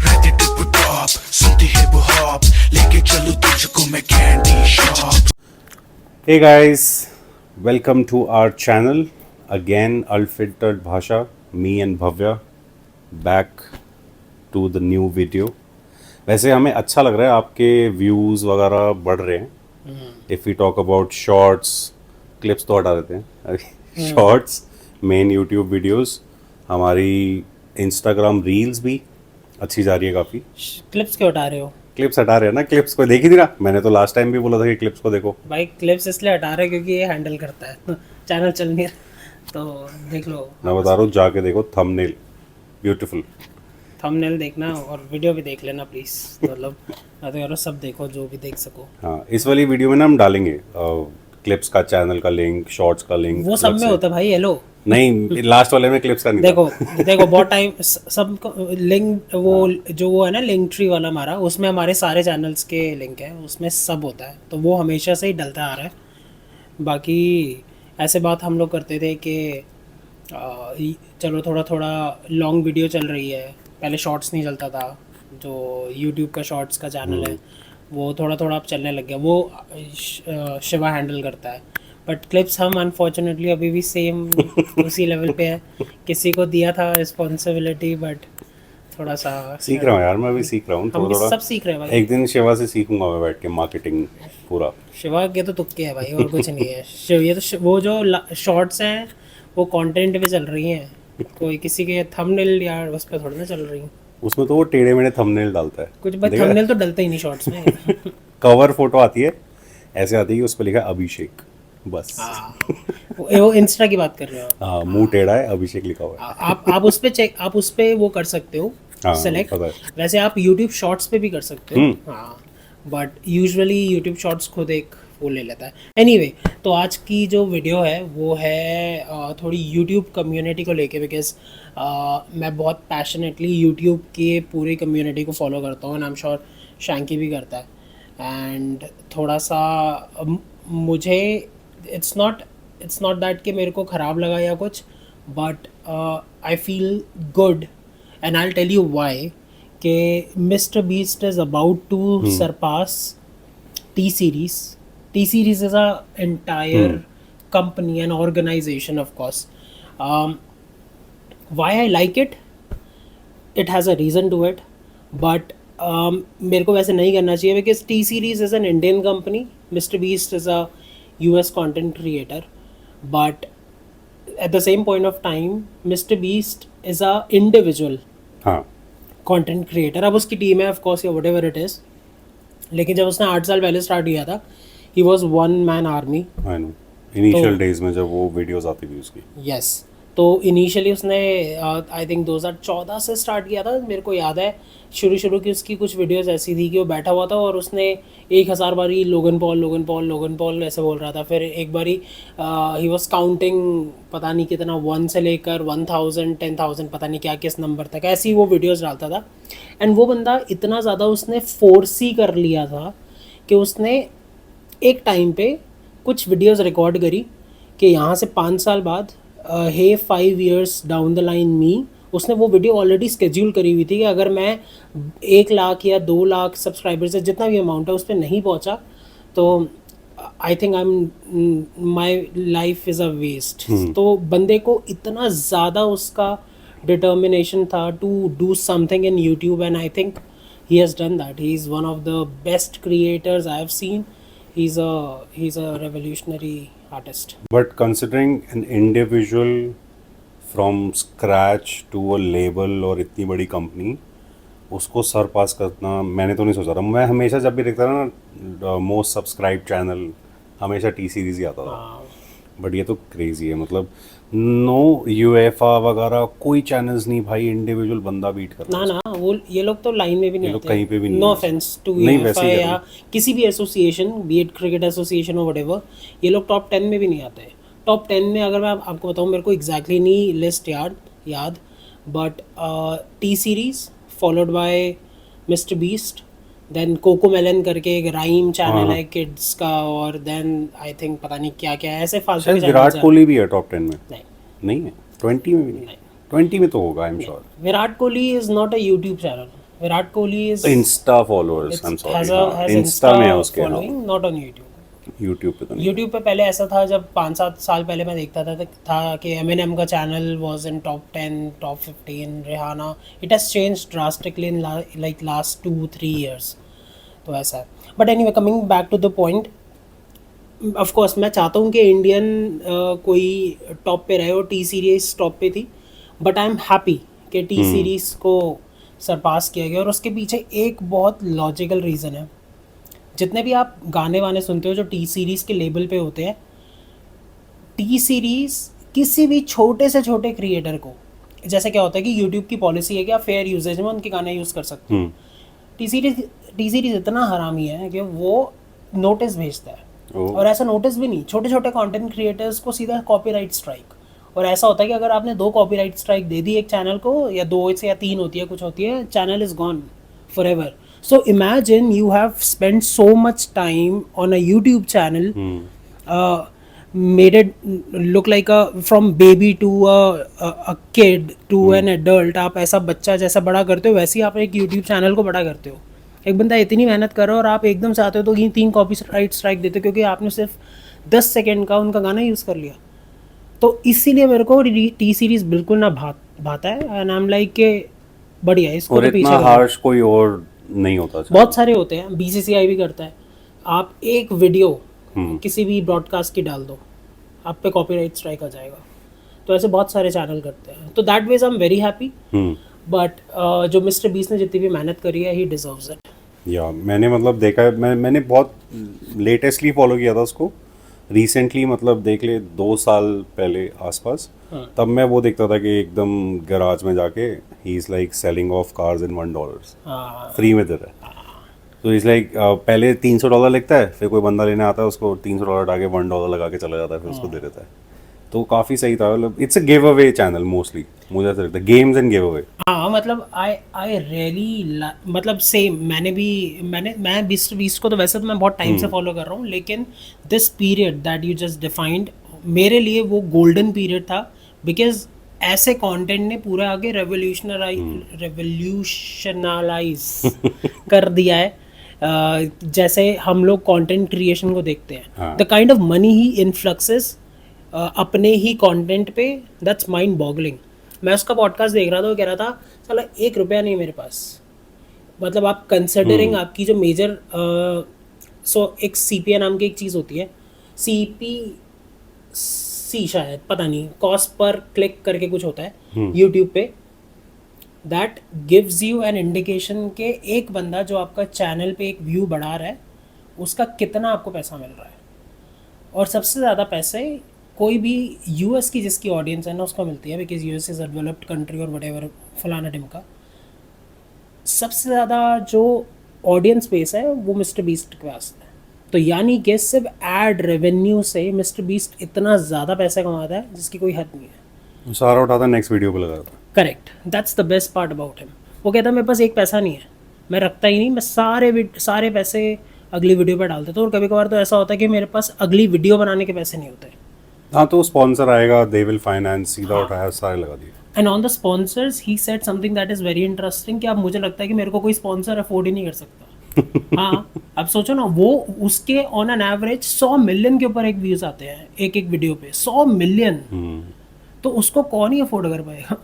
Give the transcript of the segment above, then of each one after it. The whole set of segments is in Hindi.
रहते टिप टॉप, सुनती हिप हॉप, लेके चलूं तुझको मैं candy shop. Hey guys, welcome to our channel. Again, Unfiltered Bhasha, me and Bhavya, back to the new video. वैसे हमें अच्छा लग रहा है, आपके व्यूज़ वगैरह बढ़ रहे हैं. If we talk about shorts, clips तो हटा देते हैं. शॉर्ट्स, मेन यूट्यूब वीडियोस, हमारी इंस्टाग्राम रील्स भी अच्छी जा रही है काफ़ी. क्लिप्स क्यों हटा रहे हो क्लिप्स हटा रहे हैं ना, क्लिप्स को देखी थी ना, मैंने तो लास्ट टाइम भी बोला था कि क्लिप्स को देखो. भाई? क्लिप्स इसलिए हटा रहे हैं क्योंकि ये हैंडल करता है चैनल चल नहीं रहा तो देख लो. मैं बता रहा हूँ, जाके देखो थंबनेल, ब्यूटीफुल. थंबनेल देखना और वीडियो भी देख लेना प्लीज. मतलब मैं तो कह रहा हूँ सब देखो जो भी देख सको. हाँ, इस वाली वीडियो में ना हम डालेंगे क्लिप्स का चैनल का लिंक, शॉर्ट्स का लिंक. वो सब में होता है भाई. हेलो, नहीं, लास्ट वाले में क्लिप्स का नहीं देखो देखो बहुत टाइम सब लिंक वो जो वो है ना लिंक ट्री वाला हमारा, उसमें हमारे सारे चैनल्स के लिंक है, उसमें सब होता है. तो वो हमेशा से ही डलता आ रहा है. बाकी ऐसे बात हम लोग करते थे कि चलो थोड़ा थोड़ा लॉन्ग वीडियो चल रही है. पहले शॉर्ट्स नहीं चलता था, जो यूट्यूब का शॉर्ट्स का चैनल है वो थोड़ा थोड़ा अब चलने लग गया. वो शिवा हैंडल करता है. बट क्लिप्स हम अनफॉर्चुनेटली अभी भी सेम उसी लेवल पे है. किसी को दिया था रिस्पॉन्सिबिलिटी, बट थोड़ा सा सीख रहा हूँ यार, मैं भी सीख रहा हूँ हम थोड़ा सब थोड़ा. सीख रहे हैं भाई. एक दिन शिवा से सीखूंगा मैं बैठ के मार्केटिंग पूरा. शिवा के तो तुक्के है भाई, और कुछ नहीं है. ये तो वो जो शॉर्ट्स हैं वो कंटेंट पे चल रही हैं. कोई किसी के थंबनेल यार उस पर थोड़ी ना चल रही हैं. उसमें तो वो टेढ़े मेढ़े थंबनेल डालता है. कुछ भाई थंबनेल तो डलता ही नहीं शॉर्ट्स में. कवर फोटो आती है, ऐसे आती है, उस पर लिखा है अभिषेक, बस. वो इंस्टा की बात कर रहे हो. हाँ, मुंह टेढ़ा है, अभिषेक लिखा हुआ है. आप उस पे चेक, आप उस पे वो कर सकते हो हाँ, सेलेक्ट. पता है. वैसे आप यूट्यूब शॉर्ट्स पे भी कर सकते हो. हाँ, बट यूजुअली यूट्यूब शॉर्ट्स खुद एक वो ले लेता है. एनीवे, तो आज की जो वीडियो है वो है थोड़ी यूट्यूब कम्युनिटी को लेके. बिकॉज मैं बहुत पैशनेटली यूट्यूब के पूरी कम्युनिटी को फॉलो करता हूँ, and I am sure Shanky भी करता है. एंड थोड़ा सा मुझे इट्स नॉट दैट कि मेरे को ख़राब लगा या कुछ, but I feel good and I tell you why. कि Mister Beast is about to surpass T Series. T Series is a entire company and organization, of course. Why I like it? It has a reason to it, but मेरे को वैसे नहीं करना चाहिए because T Series is an Indian company. Mr. Beast is a US content creator, but at the same point of time, Mr. Beast is a individual हाँ, कंटेंट क्रिएटर. अब उसकी टीम है ऑफ कोर्स या व्हाटएवर इट इज़, लेकिन जब उसने 8 साल पहले स्टार्ट किया था, he was one man army. I know. Initial days में जब वो वीडियोस आती थी उसकी. यस. तो इनिशियली उसने आई थिंक 2014 से स्टार्ट किया था. मेरे को याद है शुरू की उसकी कुछ वीडियोस ऐसी थी कि वो बैठा हुआ था और उसने 1000 बारी लोगन पॉल ऐसे बोल रहा था. फिर एक बारी ही वाज काउंटिंग, पता नहीं कितना, 1 से लेकर 1000 10,000 पता नहीं क्या किस नंबर तक, ऐसी वो वीडियोस डालता था. एंड वो बंदा इतना ज़्यादा उसने फोर्स ही कर लिया था कि उसने एक टाइम पे कुछ वीडियोस रिकॉर्ड करी कि यहाँ से 5 साल बाद हे 5 years डाउन द लाइन मी, उसने वो वीडियो ऑलरेडी स्केड्यूल करी हुई थी कि अगर मैं 1 लाख या 2 लाख सब्सक्राइबर से जितना भी अमाउंट है उस पर नहीं पहुँचा तो I think I am my life is a waste. तो बंदे को इतना ज़्यादा उसका डिटर्मिनेशन था to do something in YouTube, and I think he has done that. He is one of the best creators I have seen. He's a revolutionary artist. But considering an individual from scratch to a label और इतनी बड़ी कंपनी, उसको सरपास करना मैंने तो नहीं सोचा था. मैं हमेशा जब भी देखता था ना मोस्ट सब्सक्राइब चैनल, हमेशा T Series ही आता था. बट ये तो क्रेजी है. मतलब नो यूएफए वगैरह कोई चैनल्स नहीं भाई, इंडिविजुअल बंदा बीट करता है. ना वो ये लोग तो लाइन में भी नहीं आते. कहीं पे भी नहीं. नो ऑफेंस टू यूएफए या किसी भी association, B it cricket association और व्हाटएवर, ये लोग टॉप 10 में भी नहीं आते. टॉप 10 में अगर मैं आपको बताऊं, मेरे को एग्जैक्टली नहीं लिस्ट याद, but T Series followed by mister Beast, then Cocomelon करके एक राइम चैनल है किड्स का, और देन आई थिंक पता नहीं क्या क्या ऐसे फालतू के. विराट कोहली भी है टॉप 10 में? नहीं है. 20 में भी नहीं. 20 में तो होगा, आई am sure. Virat Kohli is not a YouTube channel. Virat Kohli is Insta followers, I am sorry, has Insta में है उसके, हाँ, following, not on YouTube. YouTube पे तो नहीं। यूट्यूब पे पहले ऐसा था, जब 5-7 साल पहले मैं देखता था कि एमिनेम का channel was in top 10, top 15, Rihanna, it has change drastically in like last 2-3 years, तो ऐसा है। But anyway, coming back to the point, of course मैं चाहता हूँ कि इंडियन कोई टॉप पे रहे, और टी सीरीज टॉप पे थी, बट आई एम हैप्पी कि टी सीरीज को सरपास किया गया, और उसके पीछे एक बहुत लॉजिकल रीज़न है। जितने भी आप गाने वाने सुनते हो जो टी सीरीज़ के लेबल पे होते हैं, टी सीरीज़ किसी भी छोटे से छोटे क्रिएटर को, जैसे क्या होता है कि यूट्यूब की पॉलिसी है कि आप फेयर यूजेज में उनके गाने यूज़ कर सकते हो। टी सीरीज़ इतना हरामी है कि वो नोटिस भेजता है, और ऐसा नोटिस भी नहीं, छोटे छोटे कंटेंट क्रिएटर्स को सीधा कॉपीराइट स्ट्राइक। और ऐसा होता है कि अगर आपने 2 कॉपीराइट स्ट्राइक दे दी एक चैनल को, या 2 से या 3 होती है, कुछ होती है, channel is gone for ever. So imagine you have spent so much time on a YouTube channel, made it look like from baby to a kid to an adult. आप ऐसा बच्चा जैसा बड़ा करते हो, वैसे ही आप एक YouTube चैनल को बड़ा करते हो। एक बंदा इतनी मेहनत कर रहा है और आप एकदम से आते हो तो ये 3 कॉपीराइट स्ट्राइक देते हो क्योंकि आपने सिर्फ 10 सेकेंड का उनका गाना यूज़ कर लिया। तो इसीलिए मेरे को टी सीरीज़ बिल्कुल ना भाता है, एंड आई एम लाइक के बढ़िया है, इसको और इतना हार्श कोई और नहीं होता। बहुत सारे होते हैं, बीसीसीआई भी करता है। आप एक वीडियो किसी भी ब्रॉडकास्ट की डाल दो, आप पे कॉपीराइट स्ट्राइक आ जाएगा। तो ऐसे बहुत सारे चैनल करते हैं, तो that ways I am very happy. But जो मिस्टर बीस्ट ने जितनी भी मेहनत करी है, ही डिजर्व्स इट। या मैंने मतलब देखा है, मैंने बहुत लेटेस्टली फॉलो किया था उसको, रिसेंटली मतलब देख ले 2 साल पहले आसपास, तब मैं वो देखता था कि एकदम गैराज में जाके he is like selling of cars in $1 free में दे रहा है। तो इज़ लाइक पहले $300 लगता है, फिर कोई बंदा लेने आता है, उसको $300 डाके $1 लगा के चला जाता है, फिर उसको दे देता है। तो काफ़ी सही था, मतलब it's a give away channel mostly, मुझे ऐसा लगता है, गेम्स एंड गिव अवे। हाँ, मतलब आई रियली, मतलब सेम, मैं बीस्ट को तो वैसे तो मैं बहुत टाइम से फॉलो कर रहा हूँ, लेकिन this period that you just defined, मेरे लिए वो गोल्डन पीरियड था, बिकॉज ऐसे कंटेंट ने पूरा आगे रेवोल्यूशनलाइज कर दिया है। जैसे हम लोग कंटेंट क्रिएशन को देखते हैं, द काइंड ऑफ मनी ही इनफ्लक्सेस अपने ही कंटेंट पे, दैट्स माइंड बॉगलिंग। मैं उसका पॉडकास्ट देख रहा था, वो कह रहा था चलो ₹1 नहीं मेरे पास, मतलब आप कंसिडरिंग आपकी जो मेजर एक CPA नाम की एक चीज़ होती है, CPC शायद, पता नहीं, कॉस्ट पर क्लिक करके कुछ होता है यूट्यूब पे, that gives you an indication के एक बंदा जो आपका चैनल पे एक व्यू बढ़ा रहा है, उसका कितना आपको पैसा मिल रहा है। और सबसे ज़्यादा पैसे कोई भी US की जिसकी ऑडियंस है ना उसको मिलती है, because US is a developed country और व्हाटएवर फलाना ढिमका। सबसे ज़्यादा जो ऑडियंस बेस है वो मिस्टर बीस्ट के पास है। तो यानी कि सिर्फ एड रेवेन्यू से मिस्टर बीस्ट इतना ज़्यादा पैसा कमाता है जिसकी कोई हद नहीं है। सारा उठाता नेक्स्ट वीडियो पे लगाता। Correct, that's the best part about him. वो कहता है मेरे पास एक पैसा नहीं है, मैं रखता ही नहीं, मैं सारे पैसे अगली वीडियो पर डाल देता हूँ। और कभी कभार तो ऐसा होता है कि मेरे पास अगली वीडियो बनाने के पैसे नहीं होते। हाँ, तो स्पॉन्सर आएगा, दे विल फाइनेंस, सीधा उठाया सारे लगा दिए। And on the sponsors he said something that is very interesting, कि अब मुझे लगता है कि मेरे को कोई स्पॉन्सर अफोर्ड ही नहीं कर सकता। हाँ, अब सोचो ना, वो उसके ऑन एन एवरेज 100 मिलियन के ऊपर एक व्यूज आते हैं एक वीडियो पे, 100 मिलियन। तो उसको कौन ही अफोर्ड कर पाएगा।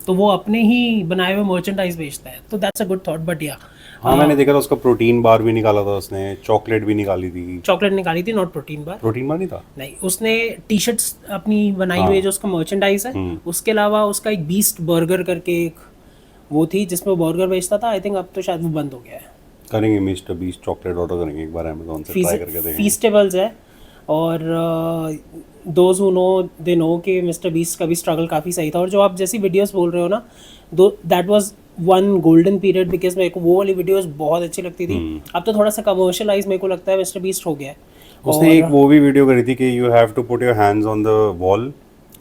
तो वो अपने ही बनाए हुए मर्चेंडाइज बेचता है, तो that's a good thought. But या हाँ, मैंने देखा था उसका प्रोटीन बार भी निकाला था उसने, चॉकलेट भी निकाली थी। चॉकलेट निकाली थी, not protein bar. Protein bar नहीं था, नहीं, उसने टी शर्ट्स अपनी बनाई हुई है जो उसका मर्चेंडाइज है। उसके अलावा उसका एक बीस्ट बर्गर करके एक वो थी जिसमें वो बर्गर बेचता था। आई थिंक अब तो शायद वो बंद हो गया है। करेंगे मिस्टर बीस्ट चॉकलेट ऑर्डर करेंगे एक बार अमेज़न से, ट्राई करके देखेंगे। फीस्टेबल्स है, और those who know they know कि मिस्टर बीस्ट का भी स्ट्रगल काफ़ी सही था। और जो आप जैसी वीडियोस बोल रहे हो ना, that was one golden period, because मेरे को वो वाली वीडियोस बहुत अच्छी लगती थी। अब तो थोड़ा सा कमर्शियलाइज मेरे को लगता है मिस्टर बीस्ट हो गया है। उसने एक वो भी वीडियो करी थी कि you have to put your hands on the wall.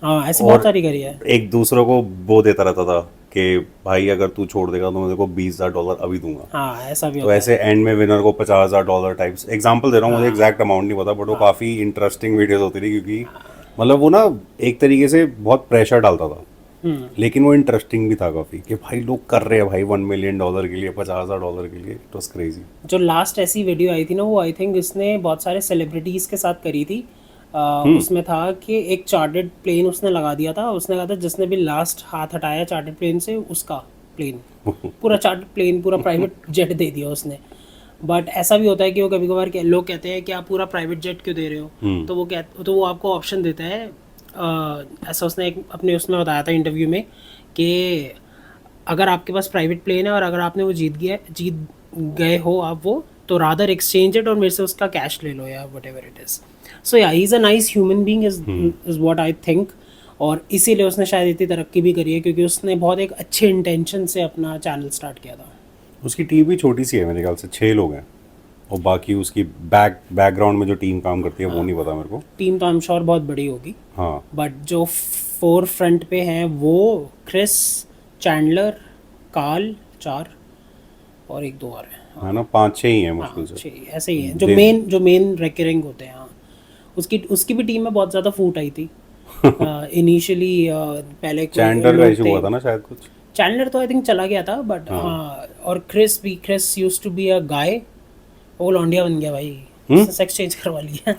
हाँ, ऐसी बहुत सारी करी है। एक दूसरे को वो देता रहता था कि भाई अगर तू छोड़ देगा तो मैं तेरे को $20,000 अभी दूंगा। हाँ, ऐसा भी तो ऐसे एंड में विनर को $50,000 टाइप्स, एग्जांपल दे रहा हूँ, मुझे एग्जैक्ट अमाउंट नहीं पता, बट वो काफ़ी इंटरेस्टिंग वीडियोस होती थी, क्योंकि मतलब वो ना एक तरीके से बहुत प्रेशर डालता था लेकिन वो इंटरेस्टिंग भी था काफ़ी कि भाई लोग कर रहे हैं भाई $1 मिलियन के लिए, $50,000 के लिए। It was crazy. जो लास्ट ऐसी वीडियो आई थी ना, वो आई थिंक इसने बहुत सारे सेलिब्रिटीज़ के साथ करी थी। उसमें था कि एक चार्टर्ड प्लेन उसने लगा दिया था। उसने कहा था जिसने भी लास्ट हाथ हटाया चार्टर्ड प्लेन से, उसका प्लेन पूरा चार्टर्ड प्लेन, पूरा प्राइवेट जेट दे दिया उसने। बट ऐसा भी होता है कि वो कभी कभार लोग कहते हैं कि आप पूरा प्राइवेट जेट क्यों दे रहे हो, तो वो आपको ऑप्शन देता है। ऐसा उसने एक अपने उसमें बताया था इंटरव्यू में कि अगर आपके पास प्राइवेट प्लेन है और अगर आपने वो जीत गए हो आप वो, तो रादर एक्सचेंज इट और मेरे से उसका कैश ले लो या वट एवर इट इज़। सो या he is a nice human being is what I think. और इसीलिए उसने शायद इतनी तरक्की भी करी है, क्योंकि उसने बहुत एक अच्छे इंटेंशन से अपना चैनल स्टार्ट किया था। उसकी टीम भी छोटी सी है मेरे ख्याल से, 6 लोग हैं, और बाकी उसकी बैकग्राउंड में जो टीम काम करती है वो नहीं पता मेरे को। टीम तो आई एम श्योर बहुत बड़ी होगी, हाँ, बट जो फोर फ्रंट पे हैं वो क्रिस, चैंडलर, कार्ल, 4 और 1-2 और है। है ना, 5-6 ही है मुश्किल हाँ, से। 6 ऐसे ही हैं दे- जो मेन रेकरिंग होते हैं। हाँ, उसकी भी टीम में बहुत ज़्यादा फूट आई थी इनिशियली। पहले कोई चैंडलर का लोग इशू थे। हुआ था ना शायद कुछ। चैंडलर तो आई थिंक चला गया था, बट हाँ, और Chris used to be a guy, वो लौंडिया बन गया भाई, सेक्स चेंज करवा लिया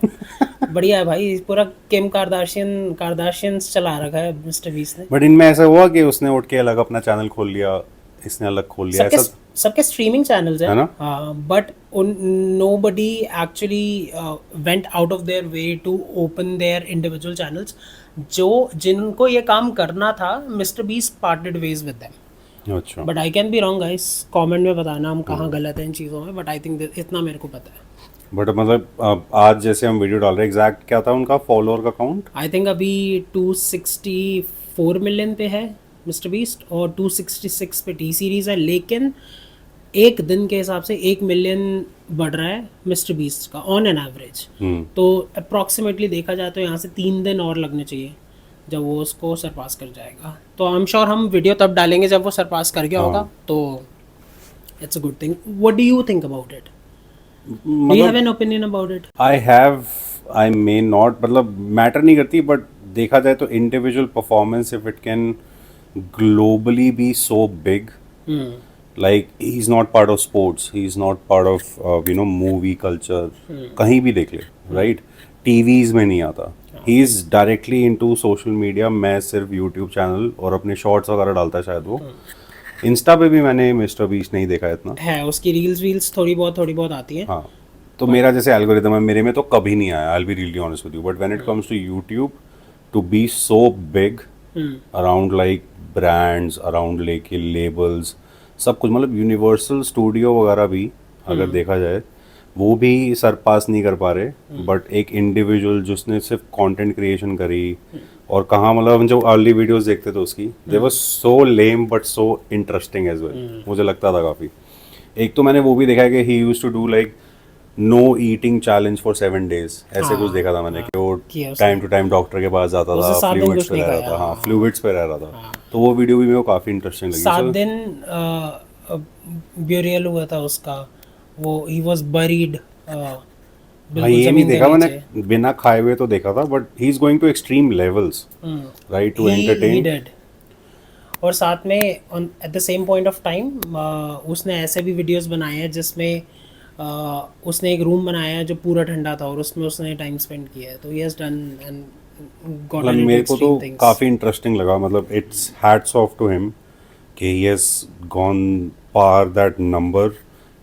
बढ़िया है भाई, पूरा किम कार्दाशियंस चला रखा है मिस्टर बीस्ट ने। बट इनमें ऐसा हुआ कि उसने उठ के अलग अपना चैनल खोल लिया, इसने अलग खोल लिया, सबके ऐसा सबके स्ट्रीमिंग चैनल्स है हैं, ना? हाँ, but nobody actually went out of their way to open their individual channels. जिनको ये काम करना था, Mister Beast parted ways with them. अच्छा। But I can be wrong guys, comment में बताना हम कहाँ गलत हैं इन चीज़ों में, बट आई थिंक इतना मेरे को पता है। बट मतलब आज जैसे हम वीडियो डाल रहे हैं, एग्जैक्ट क्या था उनका फॉलोअर का काउंट? आई थिंक अभी 264 मिलियन पे है मिस्टर बीस्ट और 266 पे टी सीरीज़ है, लेकिन एक दिन के हिसाब से 1 मिलियन बढ़ रहा है मिस्टर बीस्ट का ऑन एन एवरेज। तो अप्रॉक्सीमेटली देखा जाए तो यहाँ से 3 दिन और लगने चाहिए जब वो उसको सरपास कर जाएगा। तो आई एम श्योर हम वीडियो तब डालेंगे जब वो सरपास कर गया होगा, तो it's a good thing. What do you think about it? Do you have an opinion about it? I may not, मतलब मैटर नहीं करती, बट देखा जाए तो individual performance, if it can globally be so big, like he's not part of sports, he's not part of movie culture, कहीं भी देख ले, right? टीवीज में नहीं आता, he is directly into social media। मैं सिर्फ यूट्यूब चैनल और अपने शॉर्ट्स वगैरह डालता है शायद वो। इंस्टा पे भी मैंने मिस्टर बीस्ट नहीं देखा इतना है, उसकी रील्स थोड़ी बहुत आती हैं। हाँ, तो मेरा जैसे एल्गोरिदम है, मेरे में तो कभी नहीं आया, I will be really honest with you. But when it comes to YouTube, to be so big around like brands, around लेके लेबल्स, सब कुछ, मतलब यूनिवर्सल स्टूडियो वगैरह भी अगर देखा जाए वो भी सरपास नहीं कर पा रहे। बट एक इंडिविजुअल जिसने सिर्फ कंटेंट क्रिएशन करी, और कहाँ, मतलब हम जो अर्ली वीडियोस देखते थे उसकी, they was so lame but so interesting as well, मुझे लगता था काफ़ी। एक तो मैंने वो भी देखा है कि he used to do like no eating challenge for 7 days, ऐसे कुछ देखा था मैंने कि वो टाइम टू टाइम डॉक्टर के पास जाता था, फ्लूइड्स पे रह रहा था। हाँ, फ्लूइड्स पे रह रहा था। तो वो वीडियो भी मेरे को काफ़ी इंटरेस्टिंग लगी। 7 दिन ब्यूरियल हुआ था उसका, वो ही वाज बरीड। हाँ, ये नहीं देखा मैंने, बिना खाए हुए तो देखा था, but he is going to extreme levels, right, to entertain. और साथ में at the same point of time उसने ऐसे भी वीडियोस बनाए हैं जिसमें उसने एक रूम बनाया है जो पूरा ठंडा था और उसमें उसने टाइम स्पेंड किया है। तो he has done and got मतलब मेरे को तो काफ़ी इंटरेस्टिंग लगा, मतलब it's hats off to him कि ही हैज गॉन पार दैट नंबर।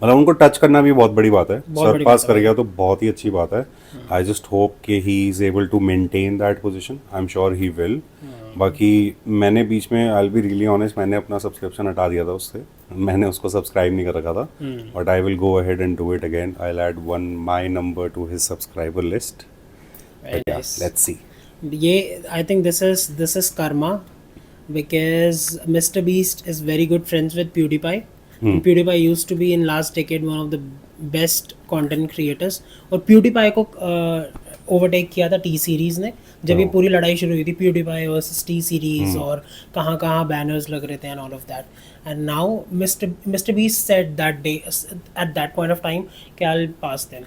मतलब उनको टच करना भी बहुत बड़ी बात है, सरपास कर गया तो बहुत ही अच्छी बात है। आई जस्ट होप कि he is able to maintain that position, I am sure he will. बाकी मैंने बीच में, I will be really honest, मैंने अपना सब्सक्रिप्शन हटा दिया था उससे, मैंने उसको सब्सक्राइब नहीं कर रखा था, but I will go ahead and do it again. I will add my number to his subscriber list. Let's see. ये I think this is karma, because Mr. Beast is very good friends with PewDiePie. PewDiePie used to be in last decade one of the best content creators, और PewDiePie को ओवरटेक किया था टी सीरीज ने, जब ये पूरी लड़ाई शुरू हुई थी PewDiePie वर्सेस टी सीरीज, और कहाँ कहाँ बैनर्स लग रहे थे and all of that. And now Mr. Beast said that day at that point of time कि I'll pass them,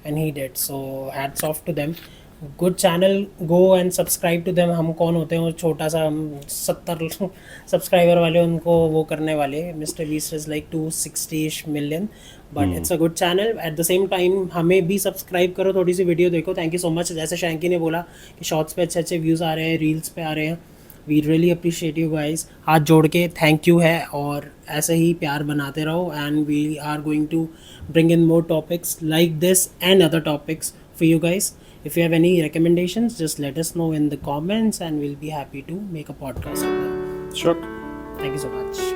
and he did, so hats off to them। Good channel, go and subscribe to them. हम कौन होते हैं वो छोटा सा, हम 70 सब्सक्राइबर वाले उनको वो करने वाले. Mister beast is like 260 million, but it's a good channel. Eight the same time हमें भी सब्सक्राइब करो, थोड़ी सी वीडियो देखो. Thank you so much. जैसे शैंकी ने बोला कि शॉर्ट्स पे अच्छे अच्छे व्यूज़ आ रहे हैं, रील्स पे आ रहे हैं. We really appreciate you guys. हाथ जोड़ के थैंक यू है, और ऐसे ही प्यार बनाते रहो. And we are going to bring in more topics like this and other topics for you guys. If you have any recommendations, just let us know in the comments and we'll be happy to make a podcast of them. Sure. Thank you so much.